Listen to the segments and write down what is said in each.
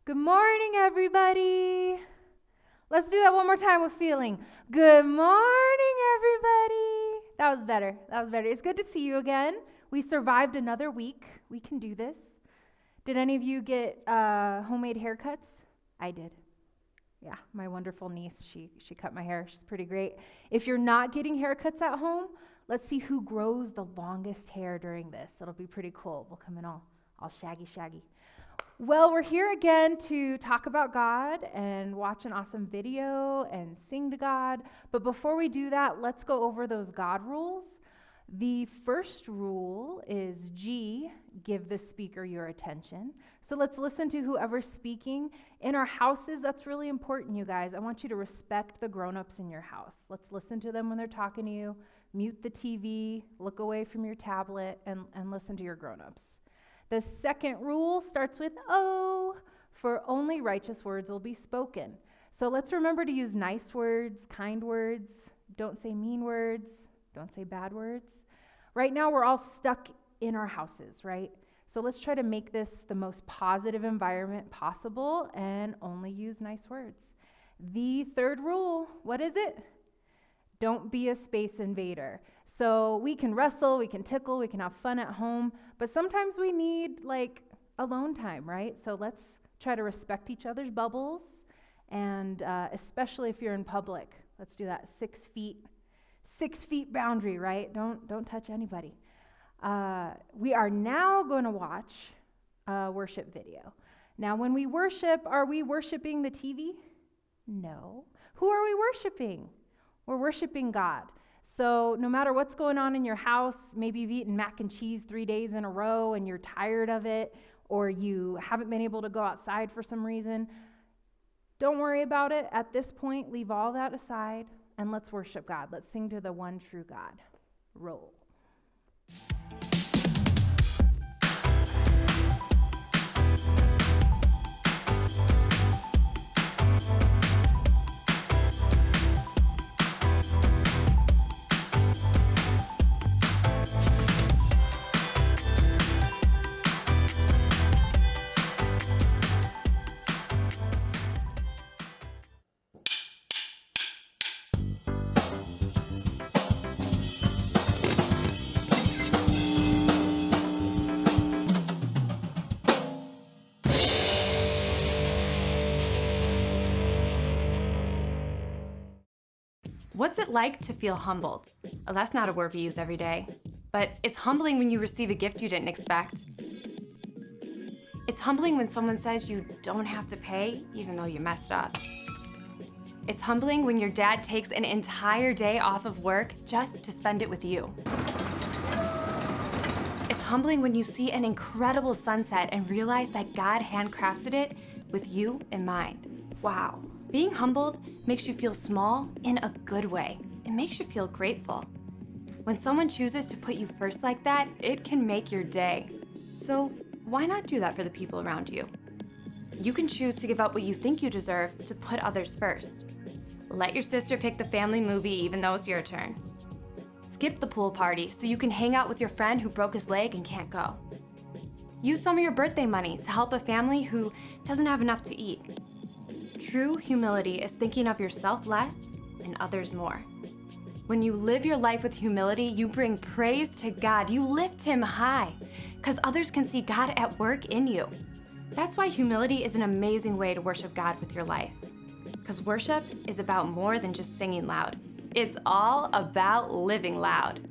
Good morning, everybody. Let's do that one more time with feeling. Good morning, everybody. That was better. It's good to see you again. We survived another week. We can do this. Did any of you get homemade haircuts? I did. Yeah, my wonderful niece, she cut my hair. She's pretty great. If you're not getting haircuts at home, let's see who grows the longest hair during this. It'll be pretty cool. We'll come in all shaggy. Well, we're here again to talk about God and watch an awesome video and sing to God. But before we do that, let's go over those God rules. The first rule is G, give the speaker your attention. So let's listen to whoever's speaking. In our houses, that's really important, you guys. I want you to respect the grown-ups in your house. Let's listen to them when they're talking to you. Mute the TV, look away from your tablet, and listen to your grown-ups. The second rule starts with O, for only righteous words will be spoken. So let's remember to use nice words, kind words. Don't say mean words. Don't say bad words. Right now, we're all stuck in our houses, right? So let's try to make this the most positive environment possible and only use nice words. The third rule, what is it? Don't be a space invader. So we can wrestle, we can tickle, we can have fun at home, but sometimes we need like alone time, right? So let's try to respect each other's bubbles, and especially if you're in public, let's do that 6 feet boundary, right? Don't touch anybody. We are now going to watch a worship video. Now, when we worship, are we worshiping the TV? No. Who are we worshiping? We're worshiping God. So no matter what's going on in your house, maybe you've eaten mac and cheese 3 days in a row and you're tired of it, or you haven't been able to go outside for some reason, don't worry about it. At this point, leave all that aside and let's worship God. Let's sing to the one true God. Roll. What's it like to feel humbled? Oh, that's not a word we use every day, but it's humbling when you receive a gift you didn't expect. It's humbling when someone says you don't have to pay even though you messed up. It's humbling when your dad takes an entire day off of work just to spend it with you. It's humbling when you see an incredible sunset and realize that God handcrafted it with you in mind. Wow. Being humbled makes you feel small in a good way. It makes you feel grateful. When someone chooses to put you first like that, it can make your day. So why not do that for the people around you? You can choose to give up what you think you deserve to put others first. Let your sister pick the family movie even though it's your turn. Skip the pool party so you can hang out with your friend who broke his leg and can't go. Use some of your birthday money to help a family who doesn't have enough to eat. True humility is thinking of yourself less and others more. When you live your life with humility, you bring praise to God. You lift Him high because others can see God at work in you. That's why humility is an amazing way to worship God with your life. Because worship is about more than just singing loud. It's all about living loud.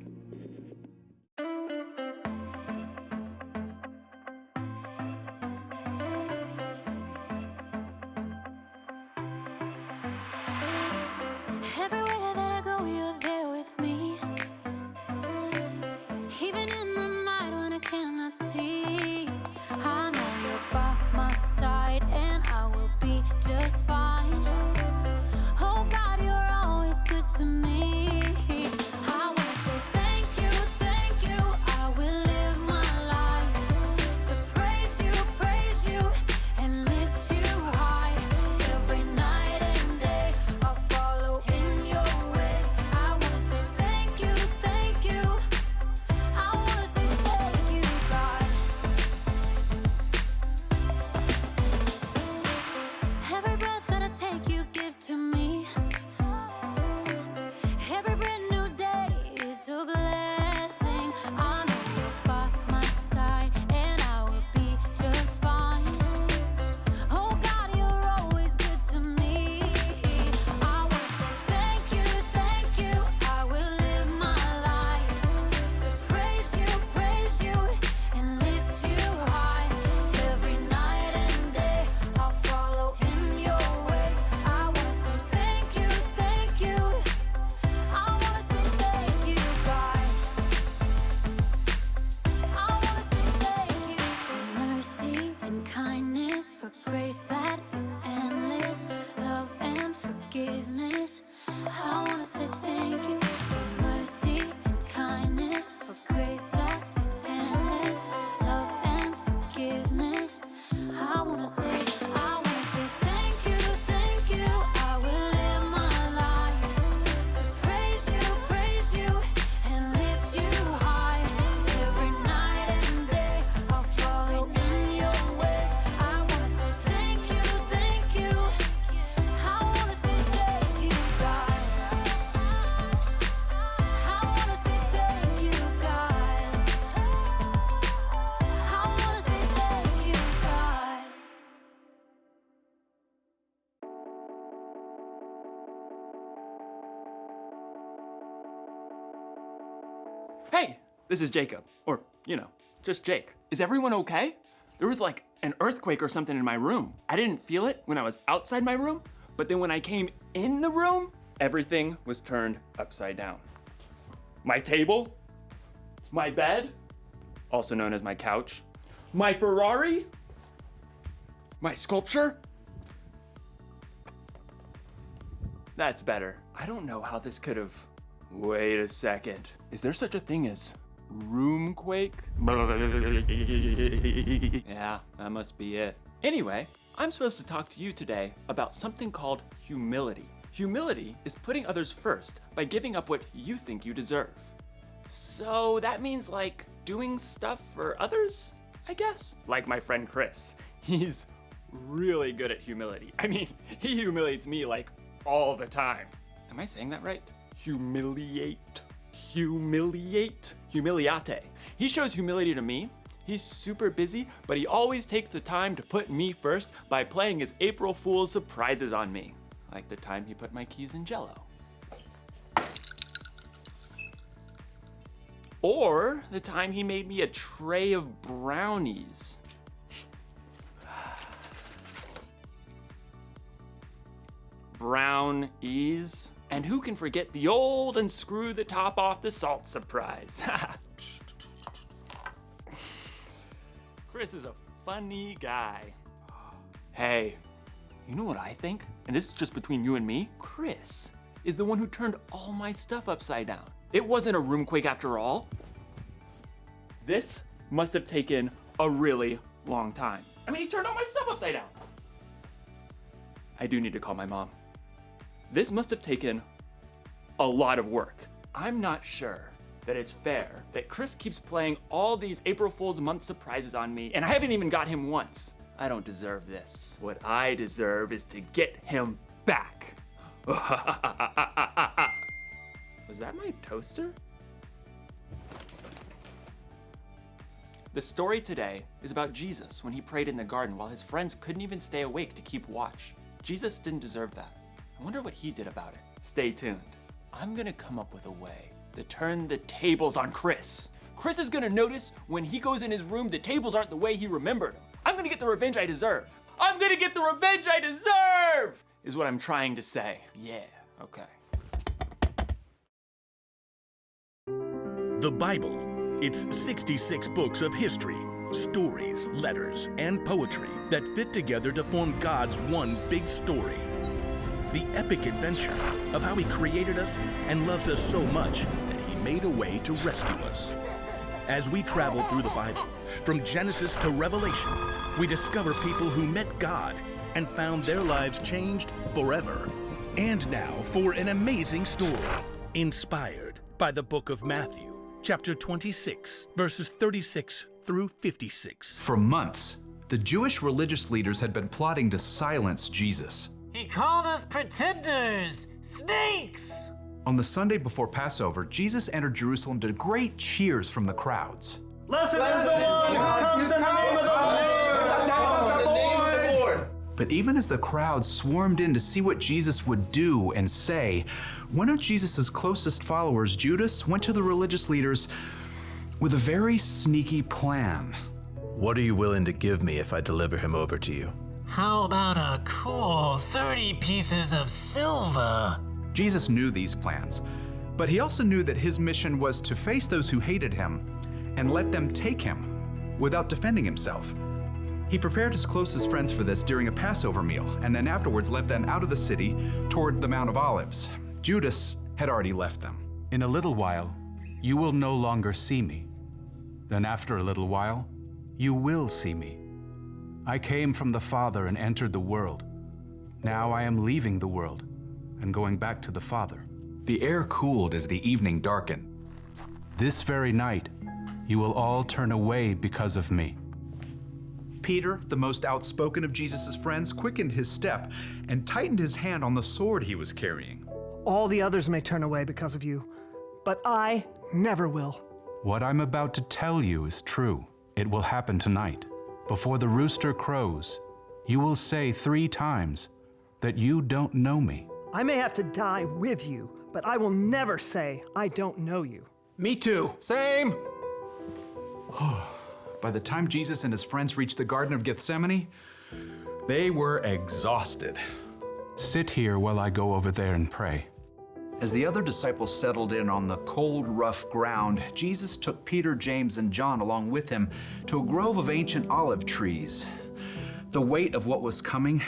Everywhere that I go, you're there with me. Even in the night when I cannot see, I know you're by my side and I will be just fine. Oh God, you're always good to me. I wanna say thank Hey, this is Jacob. Or, just Jake. Is everyone okay? There was like an earthquake or something in my room. I didn't feel it when I was outside my room, but then when I came in the room, everything was turned upside down. My table, my bed, also known as my couch, my Ferrari, my sculpture. That's better. I don't know how this could have. Wait a second. Is there such a thing as roomquake? Yeah, that must be it. Anyway, I'm supposed to talk to you today about something called humility. Humility is putting others first by giving up what you think you deserve. So that means like doing stuff for others, I guess? Like my friend Chris. He's really good at humility. I mean, he humiliates me like all the time. Am I saying that right? Humiliate. Humiliate. He shows humility to me. He's super busy, but he always takes the time to put me first by playing his April Fool's surprises on me. Like the time he put my keys in Jell-O. Or the time he made me a tray of brownies. Brownies. And who can forget the old unscrew the top off the salt surprise? Chris is a funny guy. Hey, you know what I think? And this is just between you and me. Chris is the one who turned all my stuff upside down. It wasn't a roomquake after all. This must have taken a really long time. I mean, he turned all my stuff upside down. I do need to call my mom. This must have taken a lot of work. I'm not sure that it's fair that Chris keeps playing all these April Fool's month surprises on me, and I haven't even got him once. I don't deserve this. What I deserve is to get him back. Was that my toaster? The story today is about Jesus when he prayed in the garden while his friends couldn't even stay awake to keep watch. Jesus didn't deserve that. I wonder what he did about it. Stay tuned. I'm gonna come up with a way to turn the tables on Chris. Chris is gonna notice when he goes in his room the tables aren't the way he remembered them. I'm gonna get the revenge I deserve. I'm gonna get the revenge I deserve, is what I'm trying to say. Yeah, okay. The Bible. It's 66 books of history, stories, letters, and poetry that fit together to form God's one big story. The epic adventure of how he created us and loves us so much that he made a way to rescue us. As we travel through the Bible, from Genesis to Revelation, we discover people who met God and found their lives changed forever. And now for an amazing story, inspired by the book of Matthew, chapter 26, verses 36 through 56. For months, the Jewish religious leaders had been plotting to silence Jesus. He called us pretenders, snakes! On the Sunday before Passover, Jesus entered Jerusalem to great cheers from the crowds. Blessed is the one who comes in the name of the Lord! But even as the crowd swarmed in to see what Jesus would do and say, one of Jesus' closest followers, Judas, went to the religious leaders with a very sneaky plan. What are you willing to give me if I deliver him over to you? How about a cool 30 pieces of silver? Jesus knew these plans, but he also knew that his mission was to face those who hated him and let them take him without defending himself. He prepared his closest friends for this during a Passover meal, and then afterwards led them out of the city toward the Mount of Olives. Judas had already left them. In a little while, you will no longer see me. Then after a little while, you will see me. I came from the Father and entered the world. Now I am leaving the world and going back to the Father. The air cooled as the evening darkened. This very night, you will all turn away because of me. Peter, the most outspoken of Jesus' friends, quickened his step and tightened his hand on the sword he was carrying. All the others may turn away because of you, but I never will. What I'm about to tell you is true. It will happen tonight. Before the rooster crows, you will say 3 times that you don't know me. I may have to die with you, but I will never say I don't know you. Me too. Same. By the time Jesus and his friends reached the Garden of Gethsemane, they were exhausted. Sit here while I go over there and pray. As the other disciples settled in on the cold, rough ground, Jesus took Peter, James, and John along with him to a grove of ancient olive trees. The weight of what was coming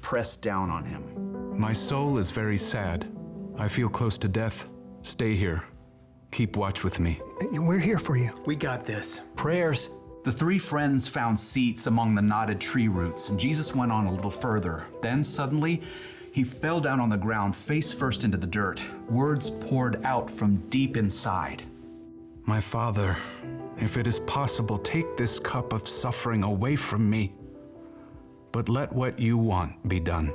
pressed down on him. My soul is very sad. I feel close to death. Stay here. Keep watch with me. We're here for you. We got this. Prayers. The three friends found seats among the knotted tree roots, and Jesus went on a little further. Then suddenly, he fell down on the ground, face first into the dirt. Words poured out from deep inside. My Father, if it is possible, take this cup of suffering away from me. But let what you want be done,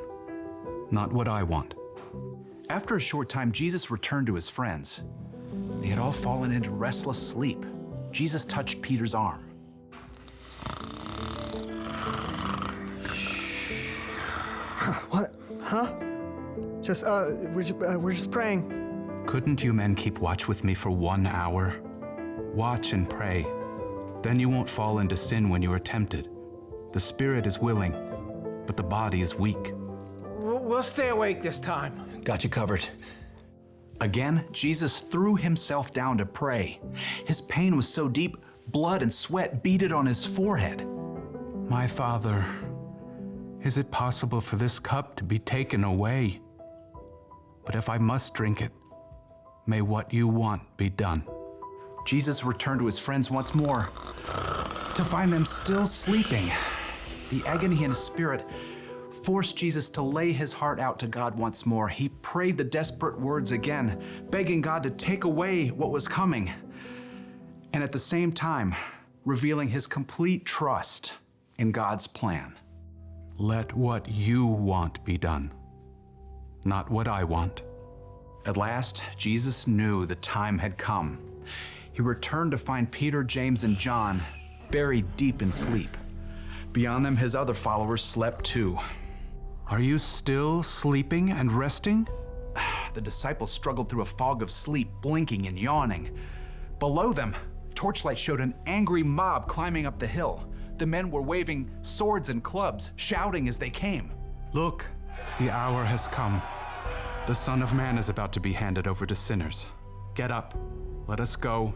not what I want. After a short time, Jesus returned to his friends. They had all fallen into restless sleep. Jesus touched Peter's arm. What? Huh? We're just praying. Couldn't you men keep watch with me for 1 hour? Watch and pray. Then you won't fall into sin when you are tempted. The spirit is willing, but the body is weak. We'll stay awake this time. Got you covered. Again, Jesus threw himself down to pray. His pain was so deep, blood and sweat beaded on his forehead. My Father, is it possible for this cup to be taken away? But if I must drink it, may what you want be done. Jesus returned to his friends once more, to find them still sleeping. The agony in his spirit forced Jesus to lay his heart out to God once more. He prayed the desperate words again, begging God to take away what was coming, and at the same time, revealing his complete trust in God's plan. Let what you want be done, not what I want. At last, Jesus knew the time had come. He returned to find Peter, James, and John buried deep in sleep. Beyond them, his other followers slept too. Are you still sleeping and resting? The disciples struggled through a fog of sleep, blinking and yawning. Below them, torchlight showed an angry mob climbing up the hill. The men were waving swords and clubs, shouting as they came. Look, the hour has come. The Son of Man is about to be handed over to sinners. Get up, let us go.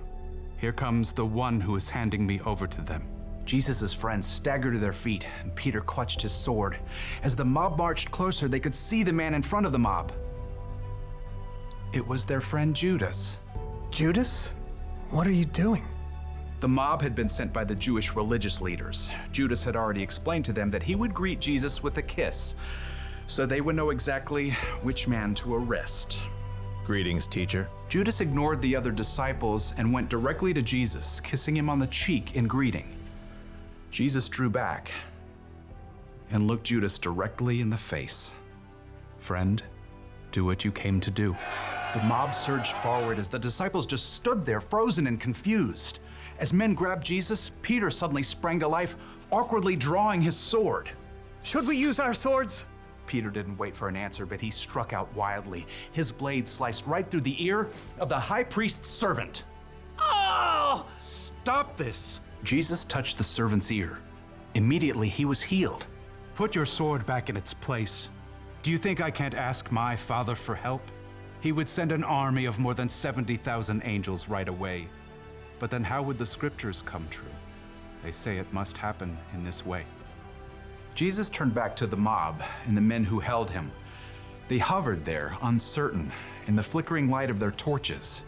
Here comes the one who is handing me over to them. Jesus' friends staggered to their feet, and Peter clutched his sword. As the mob marched closer, they could see the man in front of the mob. It was their friend Judas. Judas? What are you doing? The mob had been sent by the Jewish religious leaders. Judas had already explained to them that he would greet Jesus with a kiss, so they would know exactly which man to arrest. Greetings, teacher. Judas ignored the other disciples and went directly to Jesus, kissing him on the cheek in greeting. Jesus drew back and looked Judas directly in the face. Friend, do what you came to do. The mob surged forward as the disciples just stood there, frozen and confused. As men grabbed Jesus, Peter suddenly sprang to life, awkwardly drawing his sword. Should we use our swords? Peter didn't wait for an answer, but he struck out wildly. His blade sliced right through the ear of the high priest's servant. Oh! Stop this! Jesus touched the servant's ear. Immediately, he was healed. Put your sword back in its place. Do you think I can't ask my Father for help? He would send an army of more than 70,000 angels right away. But then how would the scriptures come true? They say it must happen in this way. Jesus turned back to the mob and the men who held him. They hovered there, uncertain, in the flickering light of their torches.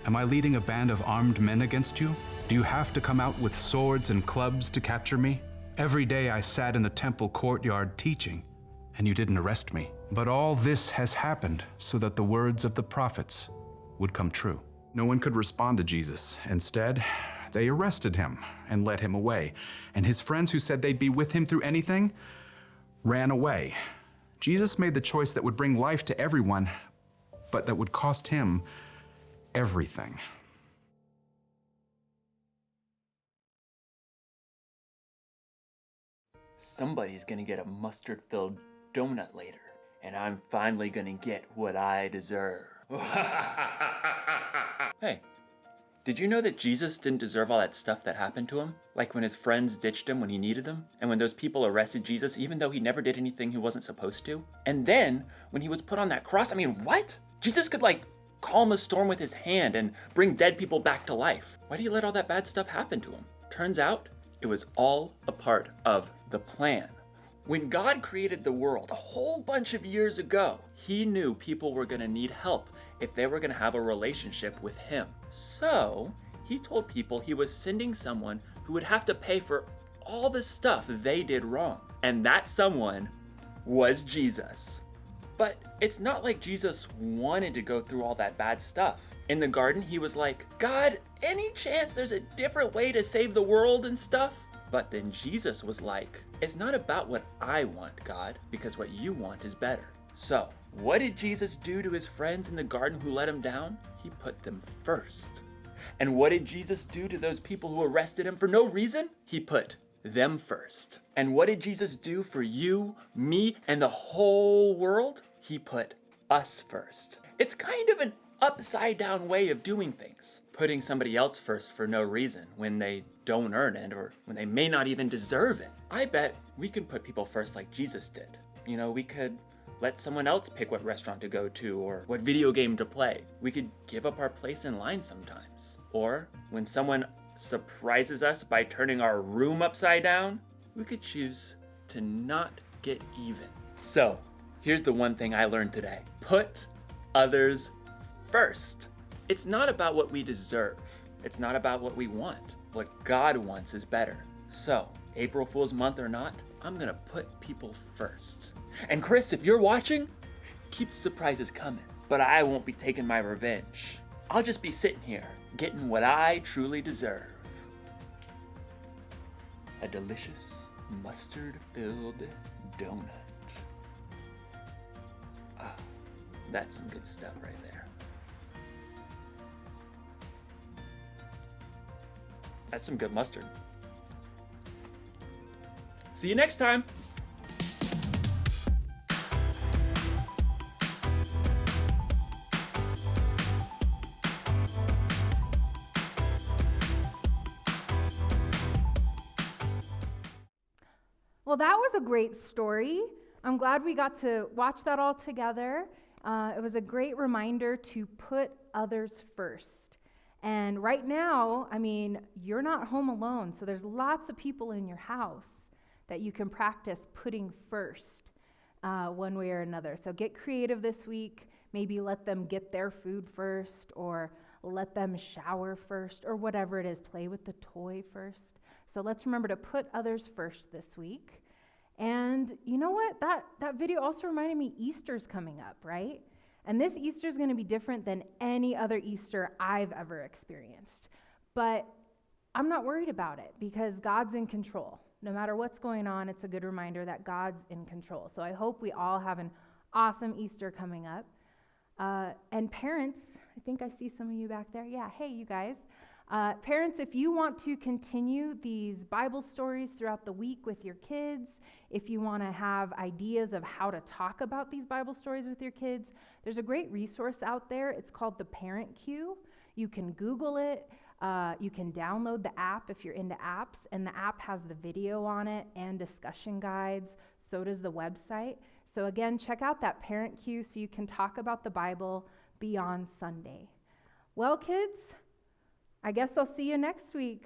Am I leading a band of armed men against you? Do you have to come out with swords and clubs to capture me? Every day I sat in the temple courtyard teaching, and you didn't arrest me. But all this has happened so that the words of the prophets would come true. No one could respond to Jesus. Instead, they arrested him and led him away. And his friends who said they'd be with him through anything ran away. Jesus made the choice that would bring life to everyone, but that would cost him everything. Somebody's gonna get a mustard-filled donut later, and I'm finally gonna get what I deserve. Hey, Did you know that Jesus didn't deserve all that stuff that happened to him? Like when his friends ditched him when he needed them, and when those people arrested Jesus even though he never did anything he wasn't supposed to? And then, when he was put on that cross, I mean, what? Jesus could calm a storm with his hand and bring dead people back to life. Why do you let all that bad stuff happen to him? Turns out, it was all a part of the plan. When God created the world a whole bunch of years ago, he knew people were gonna need help if they were gonna have a relationship with him. So, he told people he was sending someone who would have to pay for all the stuff they did wrong. And that someone was Jesus. But it's not like Jesus wanted to go through all that bad stuff. In the garden, he was like, God, any chance there's a different way to save the world and stuff? But then Jesus was like, it's not about what I want, God, because what you want is better. So, what did Jesus do to his friends in the garden who let him down? He put them first. And what did Jesus do to those people who arrested him for no reason? He put them first. And what did Jesus do for you, me, and the whole world? He put us first. It's kind of an upside down way of doing things. Putting somebody else first for no reason when they don't earn it or when they may not even deserve it. I bet we can put people first like Jesus did. You know, we could let someone else pick what restaurant to go to or what video game to play. We could give up our place in line sometimes. Or when someone surprises us by turning our room upside down, we could choose to not get even. So, here's the one thing I learned today. Put others first. It's not about what we deserve. It's not about what we want. What God wants is better. So, April Fool's month or not, I'm gonna put people first. And Chris, if you're watching, keep the surprises coming. But I won't be taking my revenge. I'll just be sitting here, getting what I truly deserve. A delicious mustard-filled donut. Ah, that's some good stuff right there. That's some good mustard. See you next time. Well, that was a great story. I'm glad we got to watch that all together. It was a great reminder to put others first. And right now, I mean, you're not home alone, so there's lots of people in your house that you can practice putting first one way or another. So get creative this week. Maybe let them get their food first, or let them shower first, or whatever it is. Play with the toy first. So let's remember to put others first this week. And you know what? That video also reminded me Easter's coming up, right? And this Easter is going to be different than any other Easter I've ever experienced. But I'm not worried about it because God's in control. No matter what's going on, it's a good reminder that God's in control. So I hope we all have an awesome Easter coming up. And parents, I think I see some of you back there. Yeah, hey, you guys. Parents, if you want to continue these Bible stories throughout the week with your kids, if you want to have ideas of how to talk about these Bible stories with your kids, there's a great resource out there. It's called the Parent Cue. You can Google it. You can download the app if you're into apps, and the app has the video on it and discussion guides. So does the website. So again, check out that Parent Cue so you can talk about the Bible beyond Sunday. Well, kids, I guess I'll see you next week.